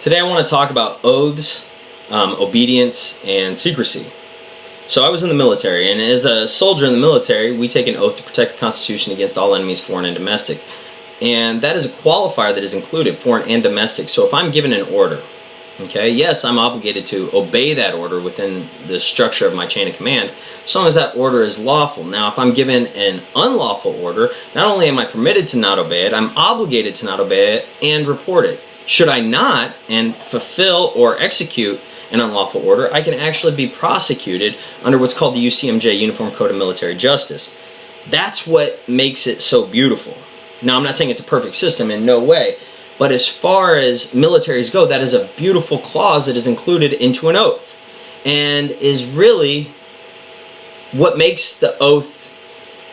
Today I want to talk about oaths, obedience, and secrecy. So I was in the military, and as a soldier in the military, we take an oath to protect the Constitution against all enemies, foreign and domestic. And that is a qualifier that is included, foreign and domestic. So if I'm given an order, okay, yes, I'm obligated to obey that order within the structure of my chain of command, as long as that order is lawful. Now, if I'm given an unlawful order, not only am I permitted to not obey it, I'm obligated to not obey it and report it. Should I not and fulfill or execute an unlawful order, I can actually be prosecuted under what's called the UCMJ, Uniform Code of Military Justice. That's what makes it so beautiful. Now, I'm not saying it's a perfect system, in no way, but as far as militaries go, that is a beautiful clause that is included into an oath, and is really what makes the oath,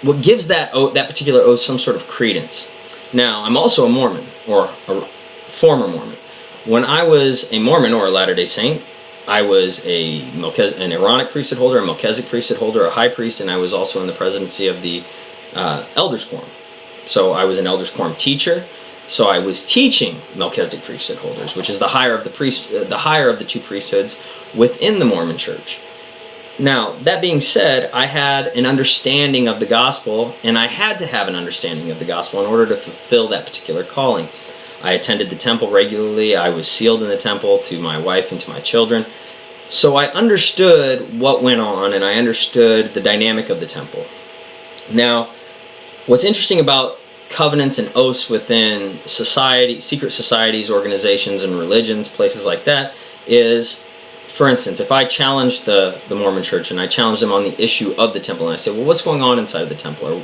what gives that oath, that particular oath, some sort of credence. Now, I'm also a Mormon, or a former Mormon. When I was a Mormon or a Latter-day Saint, I was an Aaronic priesthood holder, a Melchizedek priesthood holder, a high priest, and I was also in the presidency of the Elders Quorum. So I was an Elders Quorum teacher. So I was teaching Melchizedek priesthood holders, which is the higher of the two priesthoods within the Mormon Church. Now, that being said, I had an understanding of the gospel, and I had to have an understanding of the gospel in order to fulfill that particular calling. I attended the temple regularly. I was sealed in the temple to my wife and to my children. So I understood what went on, and I understood the dynamic of the temple. Now, what's interesting about covenants and oaths within society, secret societies, organizations, and religions, places like that, is, for instance, if I challenge the Mormon Church and I challenge them on the issue of the temple, and I say, well, what's going on inside of the temple?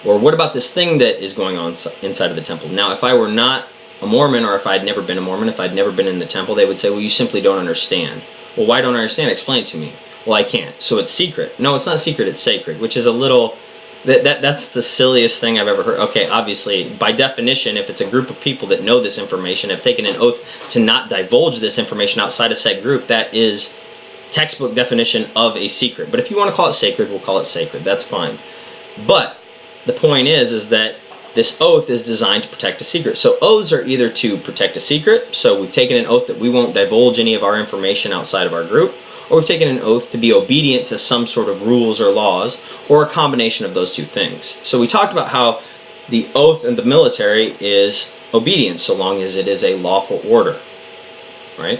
Or what about this thing that is going on inside of the temple? Now, if I were not a Mormon, or if I'd never been a Mormon, if I'd never been in the temple, they would say, well, you simply don't understand. Well, why don't I understand? Explain it to me. Well, I can't. So it's secret. No, it's not secret, it's sacred, which is a little... That's the silliest thing I've ever heard. Okay, obviously, by definition, if it's a group of people that know this information, have taken an oath to not divulge this information outside of said group, that is textbook definition of a secret. But if you want to call it sacred, we'll call it sacred. That's fine. But the point is that this oath is designed to protect a secret. So oaths are either to protect a secret, so we've taken an oath that we won't divulge any of our information outside of our group, or we've taken an oath to be obedient to some sort of rules or laws, or a combination of those two things. So we talked about how the oath in the military is obedience, so long as it is a lawful order, right?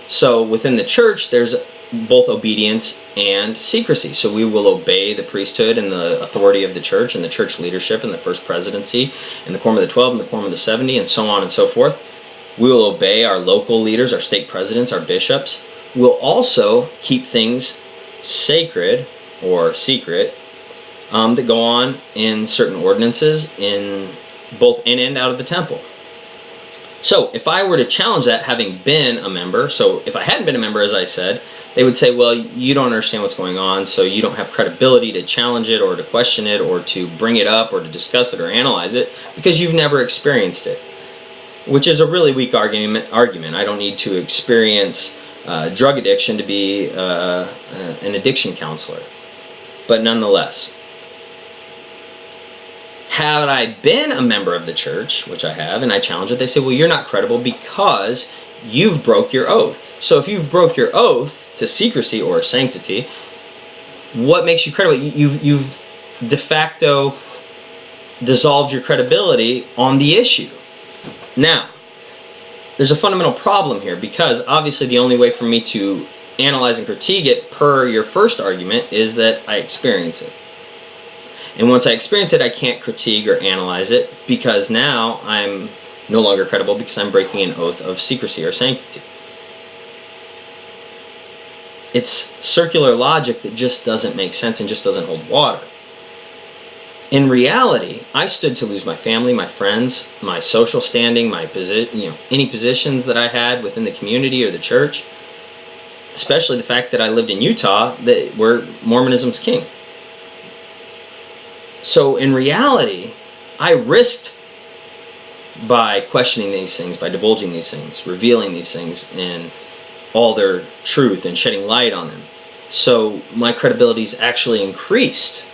So within the church, there's both obedience and secrecy. So we will obey the priesthood and the authority of the church and the church leadership and the first presidency and the Quorum of the 12 and the Quorum of the 70 and so on and so forth. We will obey our local leaders, our stake presidents, our bishops. We'll also keep things sacred or secret that go on in certain ordinances in both in and out of the temple. So if I were to challenge that, having been a member, so if I hadn't been a member, as I said, they would say, well, you don't understand what's going on, so you don't have credibility to challenge it or to question it or to bring it up or to discuss it or analyze it because you've never experienced it, which is a really weak argument. I don't need to experience drug addiction to be an addiction counselor. But nonetheless, had I been a member of the church, which I have, and I challenge it, they say, well, you're not credible because you've broke your oath. So if you've broke your oath to secrecy or sanctity, what makes you credible? You've de facto dissolved your credibility on the issue. Now, there's a fundamental problem here because obviously the only way for me to analyze and critique it per your first argument is that I experience it. And once I experience it, I can't critique or analyze it because now I'm no longer credible because I'm breaking an oath of secrecy or sanctity. It's circular logic that just doesn't make sense and just doesn't hold water. In reality, I stood to lose my family, my friends, my social standing, my any positions that I had within the community or the church, especially the fact that I lived in Utah, where Mormonism's king. So in reality, I risked by questioning these things, by divulging these things, revealing these things in all their truth and shedding light on them. So my credibility's actually increased